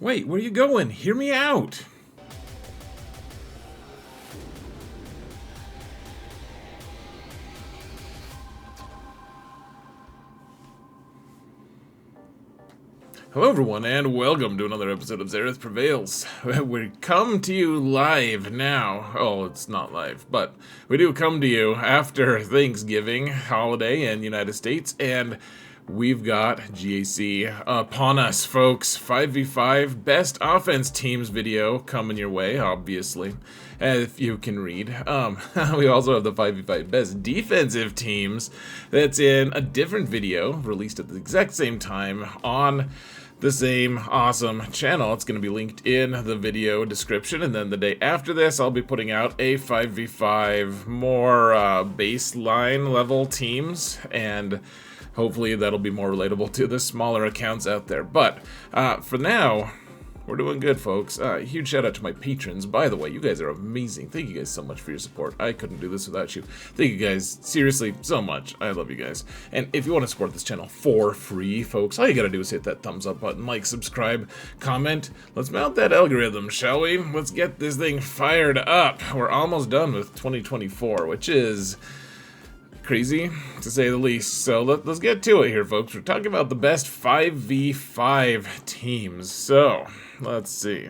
Wait, where are you going? Hear me out! Hello everyone, and welcome to another episode of Zareth Prevails. We come to you live now. Oh, it's not live, but we do come to you after Thanksgiving holiday in the United States, and we've got GAC upon us, folks. 5v5 best offense teams video coming your way, obviously, if you can read. We also have the 5v5 best defensive teams that's in a different video, released at the exact same time on the same awesome channel. It's going to be linked in the video description, and then the day after this I'll be putting out a 5v5 more baseline level teams, and hopefully that'll be more relatable to the smaller accounts out there. But for now, we're doing good, folks. Huge shout out to my patrons. By the way, you guys are amazing. Thank you guys so much for your support. I couldn't do this without you. Thank you guys, seriously, so much. I love you guys. And if you want to support this channel for free, folks, all you gotta do is hit that thumbs up button, like, subscribe, comment. Let's mount that algorithm, shall we? Let's get this thing fired up. We're almost done with 2024, which is crazy, to say the least. So let's get to it here, folks. We're talking about the best 5v5 teams. So, let's see.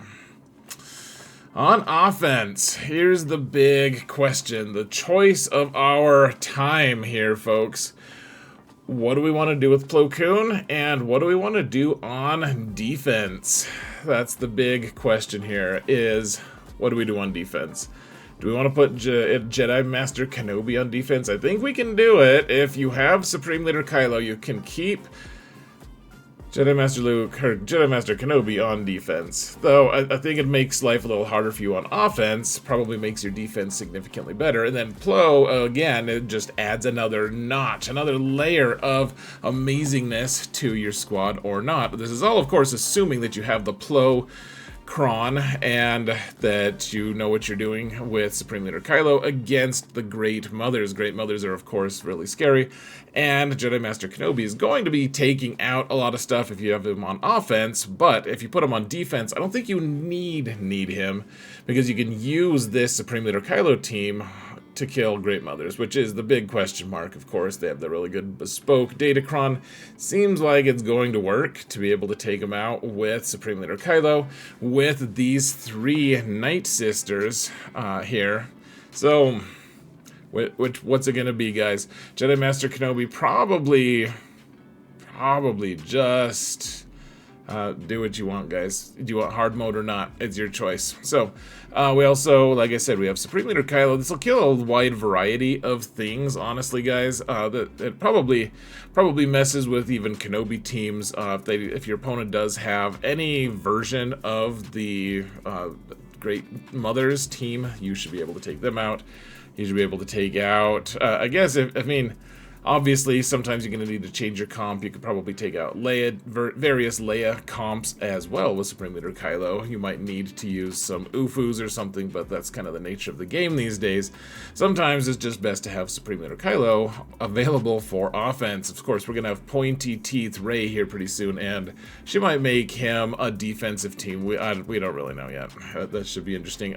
On offense, here's the big question. The choice of our time here, folks. What do we want to do with Plo Koon, and what do we want to do on defense? That's the big question here, is what do we do on defense? Do we want to put Jedi Master Kenobi on defense? I think we can do it. If you have Supreme Leader Kylo, you can keep Jedi Master Luke or Jedi Master Kenobi on defense. Though I think it makes life a little harder for you on offense. Probably makes your defense significantly better. And then Plo, again, it just adds another notch, another layer of amazingness to your squad or not. This is all, of course, assuming that you have the Plo Kron, and that you know what you're doing with Supreme Leader Kylo against the Great Mothers. Great Mothers are, of course, really scary, and Jedi Master Kenobi is going to be taking out a lot of stuff if you have him on offense, but if you put him on defense, I don't think you need him, because you can use this Supreme Leader Kylo team to kill Great Mothers, which is the big question mark, of course. They have the really good bespoke Datacron. Seems like it's going to work to be able to take them out with Supreme Leader Kylo, with these three Night Sisters here. So, what's it going to be, guys? Jedi Master Kenobi probably just do what you want, guys. Do you want hard mode or not? It's your choice. So, we also, like I said, we have Supreme Leader Kylo. This will kill a wide variety of things, honestly, guys. It probably messes with even Kenobi teams. If your opponent does have any version of the Great Mothers team, you should be able to take them out. You should be able to take out, I guess, obviously, sometimes you're going to need to change your comp. You could probably take out Leia, various Leia comps as well with Supreme Leader Kylo. You might need to use some UFUs or something, but that's kind of the nature of the game these days. Sometimes it's just best to have Supreme Leader Kylo available for offense. Of course, we're going to have Pointy Teeth Rey here pretty soon, and she might make him a defensive team. We don't really know yet. That should be interesting.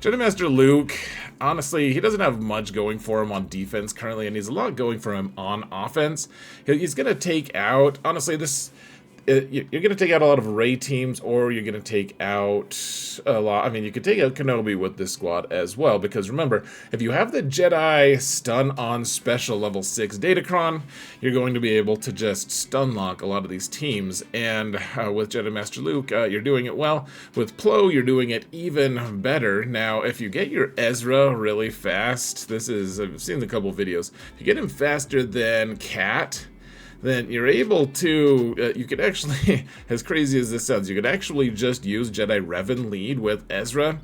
Jedi Master Luke, honestly, he doesn't have much going for him on defense currently, and he's a lot going for him on offense. He's going to take out, honestly, you're going to take out a lot of Rey teams, or you're going to take out a lot. I mean, you could take out Kenobi with this squad as well, because remember, if you have the Jedi stun on special level 6 Datacron, you're going to be able to just stun lock a lot of these teams. And with Jedi Master Luke, you're doing it well. With Plo, you're doing it even better. Now, if you get your Ezra really fast, I've seen a couple videos, if you get him faster than Cat, then you're able to, you could actually, as crazy as this sounds, you could actually just use Jedi Revan lead with Ezra,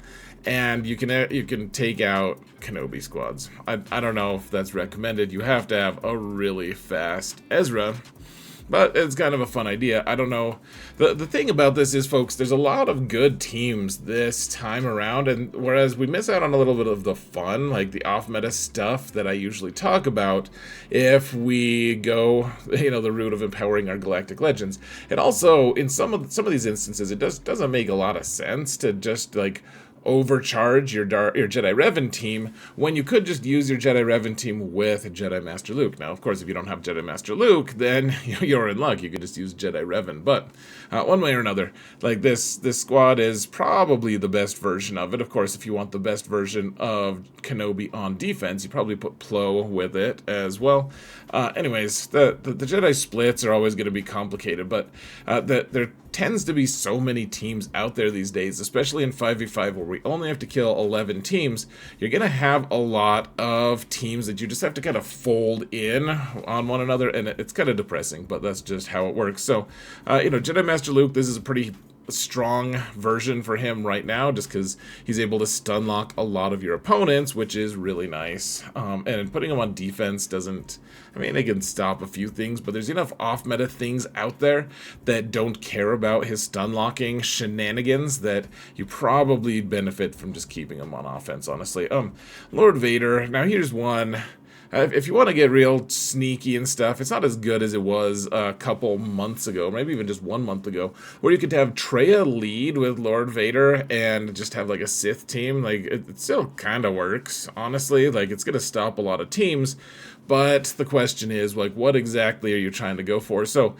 and you can take out Kenobi squads. I don't know if that's recommended. You have to have a really fast Ezra, But it's kind of a fun idea. I don't know. The thing about this is, folks, there's a lot of good teams this time around, and whereas we miss out on a little bit of the fun, like the off-meta stuff that I usually talk about, if we go, the route of empowering our Galactic Legends. And also, in some of these instances, it doesn't make a lot of sense to just, like, overcharge your Jedi Revan team when you could just use your Jedi Revan team with Jedi Master Luke. Now, of course, if you don't have Jedi Master Luke, then you're in luck. You could just use Jedi Revan. But one way or another, like this squad is probably the best version of it. Of course, if you want the best version of Kenobi on defense, you probably put Plo with it as well. Anyways, the Jedi splits are always going to be complicated, but there tends to be so many teams out there these days, especially in 5v5 where we only have to kill 11 teams. You're going to have a lot of teams that you just have to kind of fold in on one another, and it's kind of depressing, but that's just how it works. So, Jedi Master Luke, this is a pretty strong version for him right now, just because he's able to stun lock a lot of your opponents, which is really nice. And putting him on defense doesn't, they can stop a few things, but there's enough off-meta things out there that don't care about his stun locking shenanigans that you probably benefit from just keeping him on offense, honestly. Lord Vader, now here's one. If you want to get real sneaky and stuff, it's not as good as it was a couple months ago, maybe even just 1 month ago, where you could have Traya lead with Lord Vader and just have like a Sith team. Like, it still kind of works, honestly. Like, it's going to stop a lot of teams, but the question is, like, what exactly are you trying to go for? So,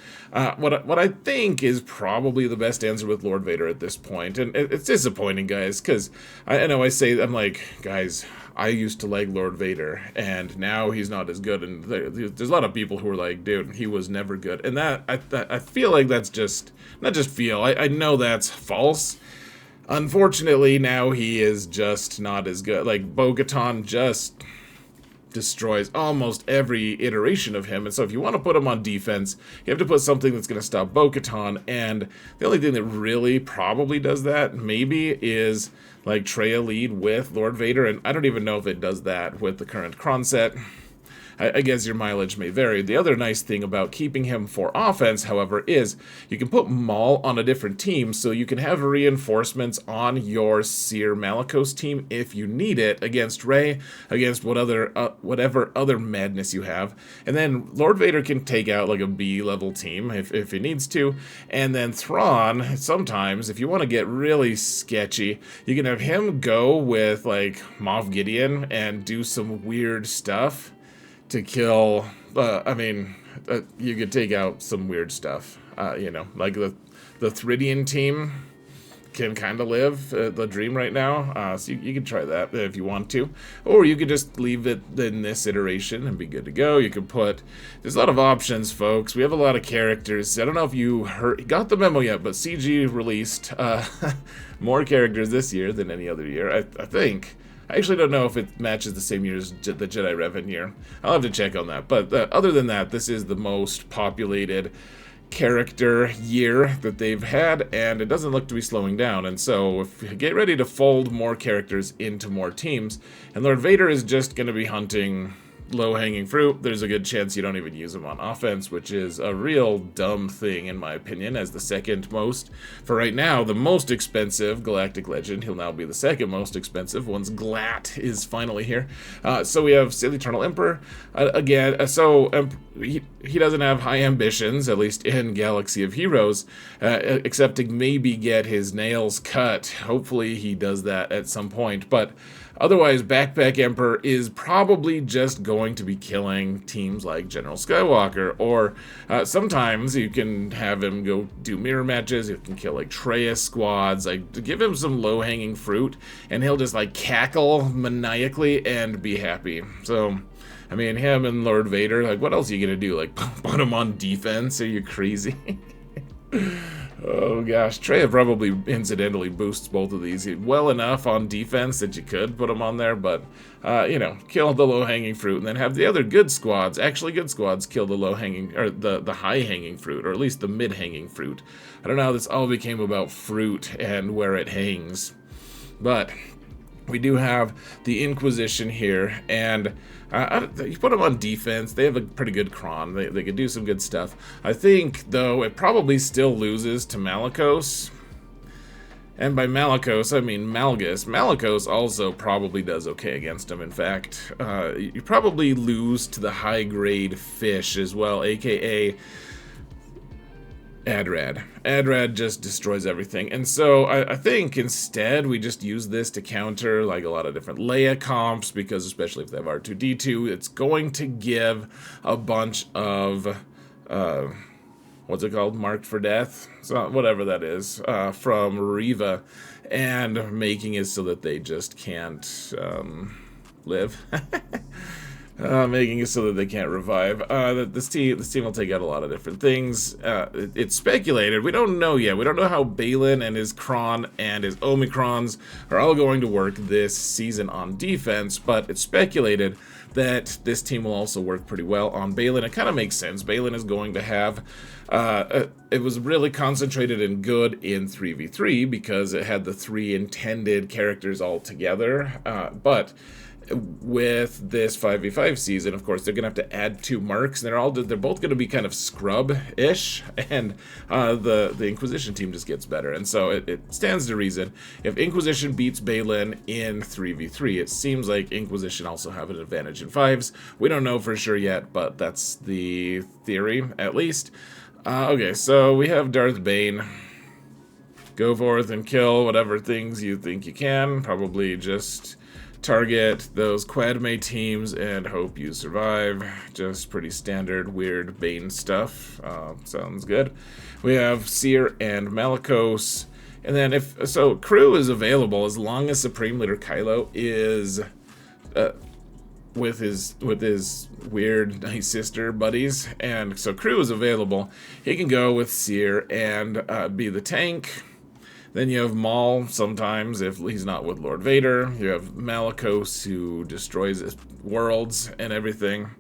what I think is probably the best answer with Lord Vader at this point, and it's disappointing, guys, because I know I'm like, guys, I used to like Lord Vader, and now he's not as good. And there's a lot of people who are like, dude, he was never good. And that I feel like that's just, not just feel, I know that's false. Unfortunately, now he is just not as good. Like, Bo-Katan just destroys almost every iteration of him, and so if you want to put him on defense, you have to put something that's going to stop Bo-Katan, and the only thing that really probably does that, maybe, is like Traya lead with Lord Vader, and I don't even know if it does that with the current Kron set. I guess your mileage may vary. The other nice thing about keeping him for offense, however, is you can put Maul on a different team, so you can have reinforcements on your Seer Malicos team if you need it against Rey, against whatever other madness you have. And then Lord Vader can take out like a B-level team if he needs to. And then Thrawn, sometimes, if you want to get really sketchy, you can have him go with like Moff Gideon and do some weird stuff to kill, you could take out some weird stuff, like the Thridian team can kind of live the dream right now, so you can try that if you want to, or you could just leave it in this iteration and be good to go. You could there's a lot of options, folks. We have a lot of characters. I don't know if you got the memo yet, but CG released more characters this year than any other year, I think. I actually don't know if it matches the same year as the Jedi Revan year. I'll have to check on that. But other than that, this is the most populated character year that they've had, and it doesn't look to be slowing down. And so get ready to fold more characters into more teams. And Lord Vader is just going to be hunting low-hanging fruit. There's a good chance you don't even use him on offense, which is a real dumb thing in my opinion, as the second most, for right now, the most expensive Galactic Legend. He'll now be the second most expensive once Glat is finally here. So we have Sith Eternal Emperor again. He doesn't have high ambitions, at least in Galaxy of Heroes, except to maybe get his nails cut. Hopefully he does that at some point, but otherwise, Backpack Emperor is probably just going to be killing teams like General Skywalker, or sometimes you can have him go do mirror matches. You can kill like Traya squads, like give him some low-hanging fruit, and he'll just like cackle maniacally and be happy. So, him and Lord Vader, like, what else are you gonna do? Like, put him on defense? Are you crazy? Oh gosh, Traya probably incidentally boosts both of these well enough on defense that you could put them on there, but, kill the low-hanging fruit, and then have the other good squads kill the low-hanging, or the high-hanging fruit, or at least the mid-hanging fruit. I don't know how this all became about fruit and where it hangs, but We do have the Inquisition here, and you put them on defense. They have a pretty good cron. They could do some good stuff. I think, though, it probably still loses to Malicos. And by Malicos, I mean Malgus. Malicos also probably does okay against him. In fact, you probably lose to the high-grade fish as well, aka Adrad. Adrad just destroys everything. And so I think instead we just use this to counter like a lot of different Leia comps, because especially if they have R2-D2, it's going to give a bunch of what's it called? Marked for Death? So whatever that is, from Riva, and making it so that they just can't live. Making it so that they can't revive. This team will take out a lot of different things. It's speculated. We don't know yet. We don't know how Balin and his Kron and his Omicrons are all going to work this season on defense, but it's speculated that this team will also work pretty well on Balin. It kind of makes sense. Balin is going to have... it was really concentrated and good in 3v3 because it had the 3 intended characters all together, but with this 5v5 season, of course, they're gonna have to add 2 marks, and they're both gonna be kind of scrub-ish, and the Inquisition team just gets better. And so it stands to reason if Inquisition beats Balin in 3v3, it seems like Inquisition also have an advantage in 5s. We don't know for sure yet, but that's the theory, at least. Okay, so we have Darth Bane. Go forth and kill whatever things you think you can. Probably just target those Quadme teams and hope you survive. Just pretty standard weird Bane stuff. Sounds good. We have Seer and Malicos, and then Crew is available as long as Supreme Leader Kylo is with his weird nice sister buddies, and so Crew is available. He can go with Seer and be the tank. Then you have Maul sometimes if he's not with Lord Vader. You have Malicos, who destroys worlds and everything,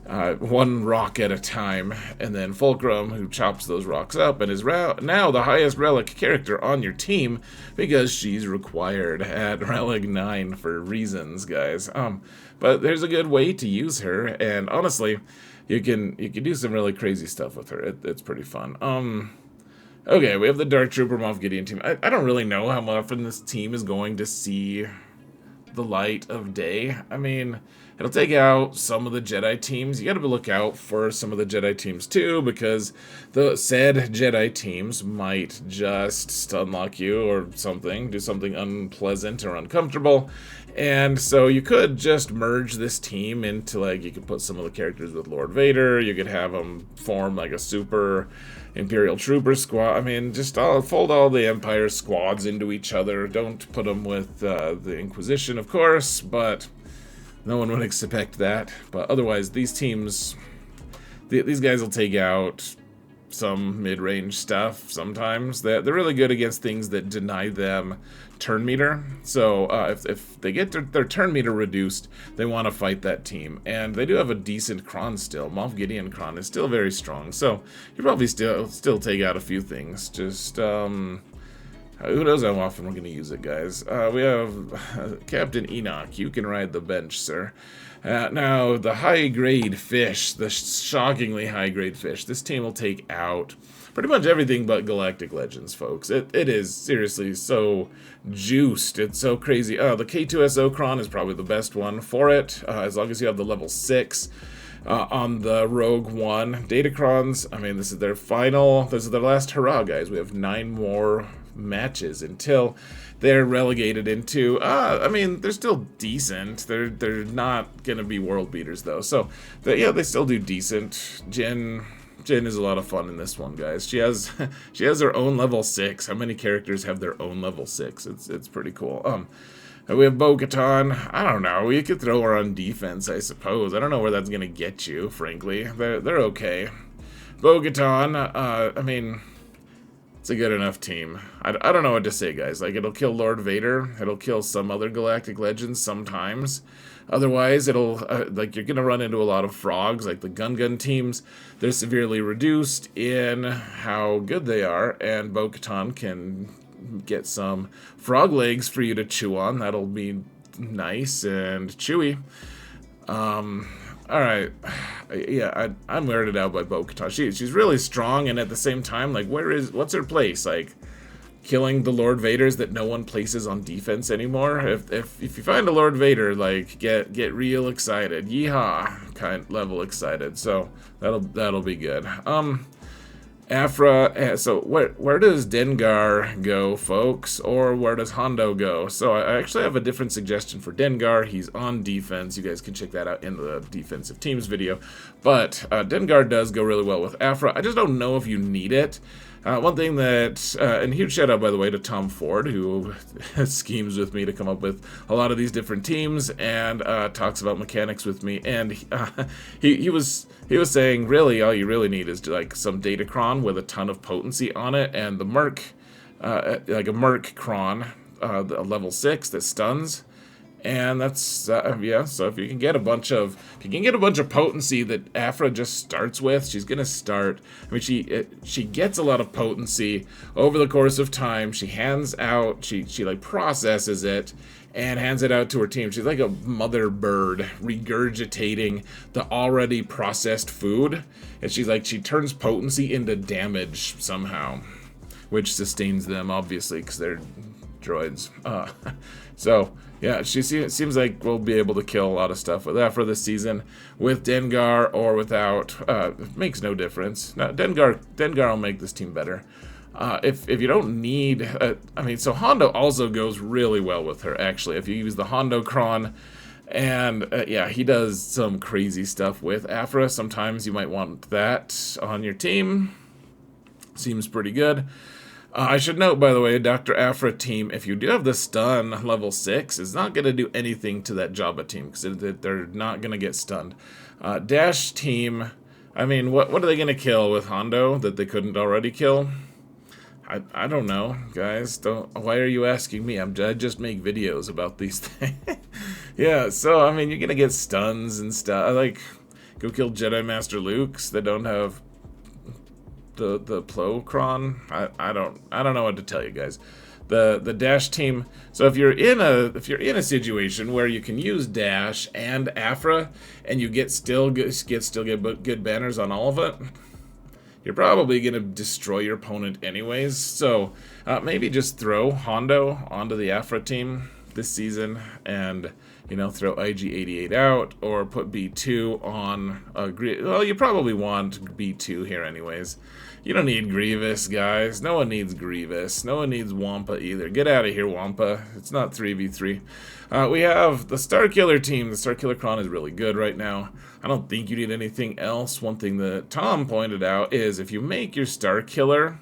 one rock at a time. And then Fulcrum, who chops those rocks up and is now the highest relic character on your team because she's required at relic 9 for reasons, guys. But there's a good way to use her, and honestly, you can do some really crazy stuff with her. It's pretty fun. Okay, we have the Dark Trooper Moff Gideon team. I don't really know how often this team is going to see the light of day. I mean, it'll take out some of the Jedi teams. You gotta look out for some of the Jedi teams too, because the said Jedi teams might just stunlock you or something, do something unpleasant or uncomfortable. And so you could just merge this team into, like, you could put some of the characters with Lord Vader. You could have them form like a super Imperial Troopers squad. I mean, just fold all the Empire squads into each other. Don't put them with the Inquisition, of course, but no one would expect that. But otherwise, these teams, these guys will take out some mid-range stuff sometimes. They're really good against things that deny them turn meter. So if they get their turn meter reduced, they want to fight that team. And they do have a decent cron still. Moff Gideon cron is still very strong. So you probably still take out a few things. Just who knows how often we're going to use it, guys. We have Captain Enoch. You can ride the bench, sir. Now, the high-grade fish, the shockingly high-grade fish, this team will take out pretty much everything but Galactic Legends, folks. It is seriously so juiced. It's so crazy. The K2SO Cron is probably the best one for it, as long as you have the level 6. On the Rogue One Datacrons, I mean, this is their last hurrah, guys. We have 9 more matches until they're relegated into, I mean, they're still decent. They're not gonna be world beaters, though. So, they still do decent. Jyn is a lot of fun in this one, guys. She has her own level 6. How many characters have their own level 6? It's pretty cool. We have Bo-Katan. I don't know. You could throw her on defense, I suppose. I don't know where that's gonna get you, frankly. They're okay. Bo-Katan, I mean, it's a good enough team. I don't know what to say, guys. Like, it'll kill Lord Vader. It'll kill some other Galactic Legends sometimes. Otherwise, it'll, like, you're gonna run into a lot of frogs. Like, the Gun teams, they're severely reduced in how good they are, and Bo-Katan can get some frog legs for you to chew on. That'll be nice and chewy. Alright. Yeah, I'm weirded out by Bo-Katan. She's really strong, and at the same time, like, what's her place? Like, killing the Lord Vaders that no one places on defense anymore? If you find a Lord Vader, like, get real excited. Yeehaw kind level excited. So that'll be good. Aphra, so where does Dengar go, folks? Or where does Hondo go? So I actually have a different suggestion for Dengar. He's on defense. You guys can check that out in the defensive teams video. But Dengar does go really well with Aphra. I just don't know if you need it. One thing that, and huge shout out by the way to Tom Ford, who schemes with me to come up with a lot of these different teams and talks about mechanics with me. And he was saying really all you really need is like some Datacron with a ton of potency on it, and the Merc, like a Merc Cron, a level 6 that stuns. And that's yeah. So if you can get a bunch of potency that Aphra just starts with, she's gonna start. I mean, she gets a lot of potency over the course of time. She hands out, she like processes it and hands it out to her team. She's like a mother bird regurgitating the already processed food, and she turns potency into damage somehow, which sustains them obviously because they're droids. So yeah, she seems like we'll be able to kill a lot of stuff with Aphra this season, with Dengar or without. It makes no difference. Now, Dengar will make this team better. If you don't need, I mean, so Hondo also goes really well with her. Actually, if you use the Hondo Cron, and yeah, he does some crazy stuff with Aphra. Sometimes you might want that on your team. Seems pretty good. I should note, by the way, Dr. Aphra team, if you do have the stun level 6, it's not going to do anything to that Jabba team, because they're not going to get stunned. Dash team, I mean, what are they going to kill with Hondo that they couldn't already kill? I don't know, guys. Why are you asking me? I just make videos about these things. Yeah, so, I mean, you're going to get stuns and stuff. Like, go kill Jedi Master Luke's that don't have the Plo-Cron. I don't know what to tell you guys. The dash team. So if you're in a situation where you can use dash and Aphra and you still get good banners on all of it, you're probably gonna destroy your opponent anyways. So maybe just throw Hondo onto the Aphra team this season, and throw IG-88 out, or put B2 on well, you probably want B2 here anyways. You don't need Grievous, guys. No one needs Grievous. No one needs Wampa either. Get out of here, Wampa. It's not 3v3. We have the Starkiller team. The Starkiller Cron is really good right now. I don't think you need anything else. One thing that Tom pointed out is if you make your Starkiller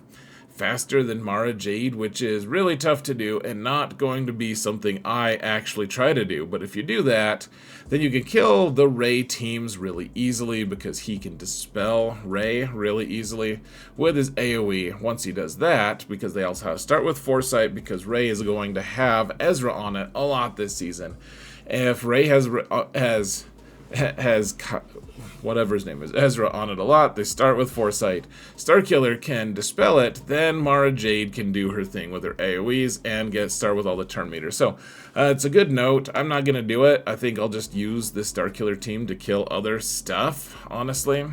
faster than Mara Jade, which is really tough to do and not going to be something I actually try to do, but if you do that, then you can kill the Rey teams really easily, because he can dispel Rey really easily with his AoE once he does that, because they also have to start with Foresight, because Rey is going to have Ezra on it a lot this season. If Rey has whatever his name is, Ezra on it a lot, they start with Foresight. Starkiller can dispel it, then Mara Jade can do her thing with her AoEs and start with all the turn meters. So it's a good note. I'm not going to do it. I think I'll just use the Starkiller team to kill other stuff, honestly.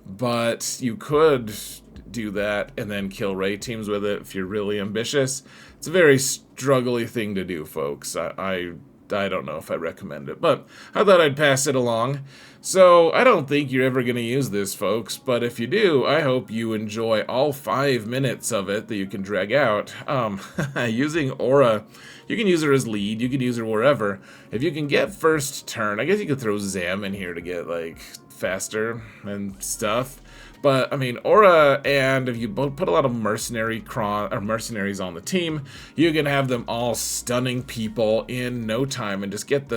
But you could do that and then kill Rey teams with it if you're really ambitious. It's a very struggly thing to do, folks. I don't know if I recommend it, but I thought I'd pass it along. So I don't think you're ever going to use this, folks, but if you do, I hope you enjoy all 5 minutes of it that you can drag out. Using Aura, you can use her as lead, you can use her wherever. If you can get first turn, I guess you could throw Zam in here to get, like, faster and stuff. But, I mean, Aura, and if you put a lot of mercenaries on the team, you can have them all stunning people in no time and just get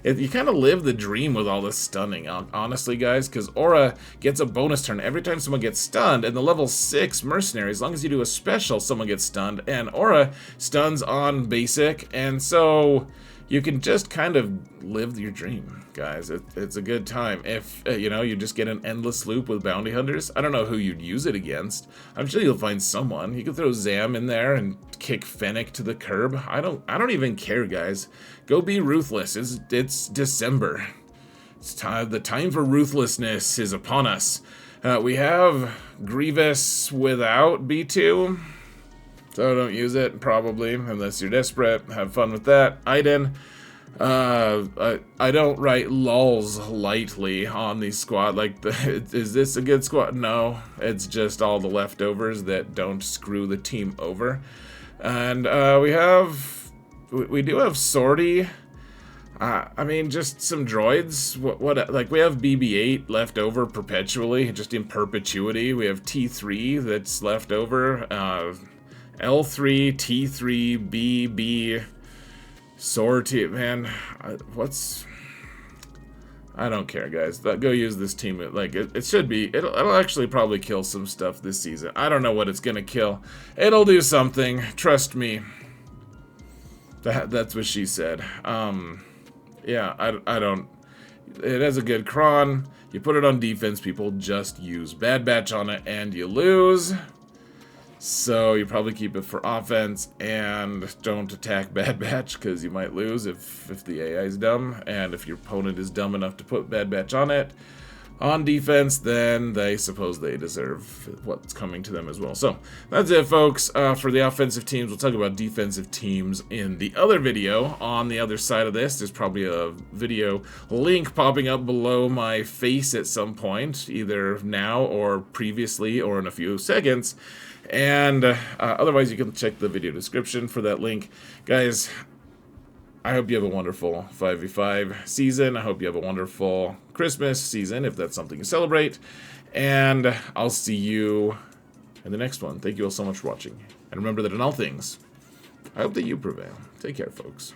you kind of live the dream with all this stunning, honestly, guys, because Aura gets a bonus turn every time someone gets stunned, and the level 6 mercenary, as long as you do a special, someone gets stunned, and Aura stuns on basic, and so you can just kind of live your dream, guys. It's a good time. If, you know, you just get an endless loop with bounty hunters. I don't know who you'd use it against. I'm sure you'll find someone. You could throw Zam in there and kick Fennec to the curb. I don't even care, guys. Go be ruthless. It's December. It's time. The time for ruthlessness is upon us. We have Grievous without B2. So don't use it, probably, unless you're desperate. Have fun with that. Iden. I don't write lulls lightly on the squad. Like, is this a good squad? No, it's just all the leftovers that don't screw the team over. And we do have Sortie. I mean, just some droids. Like, we have BB-8 left over perpetually, just in perpetuity. We have T3 that's left over. L3, T3, BB, Sortie, man, I don't care, guys. Go use this team. Like, it should be, it'll actually probably kill some stuff this season. I don't know what it's gonna kill. It'll do something, trust me. That's what she said. Yeah, I don't, it has a good cron. You put it on defense, people just use Bad Batch on it, and you lose. So you probably keep it for offense and don't attack Bad Batch because you might lose if the AI is dumb, and if your opponent is dumb enough to put Bad Batch on it. On defense, then they suppose they deserve what's coming to them as well. So that's it, folks, for the offensive teams. We'll talk about defensive teams in the other video. On the other side of this, there's probably a video link popping up below my face at some point, either now or previously or in a few seconds. And otherwise, you can check the video description for that link. Guys, I hope you have a wonderful 5v5 season. I hope you have a wonderful Christmas season, if that's something you celebrate. And I'll see you in the next one. Thank you all so much for watching. And remember that in all things, I hope that you prevail. Take care, folks.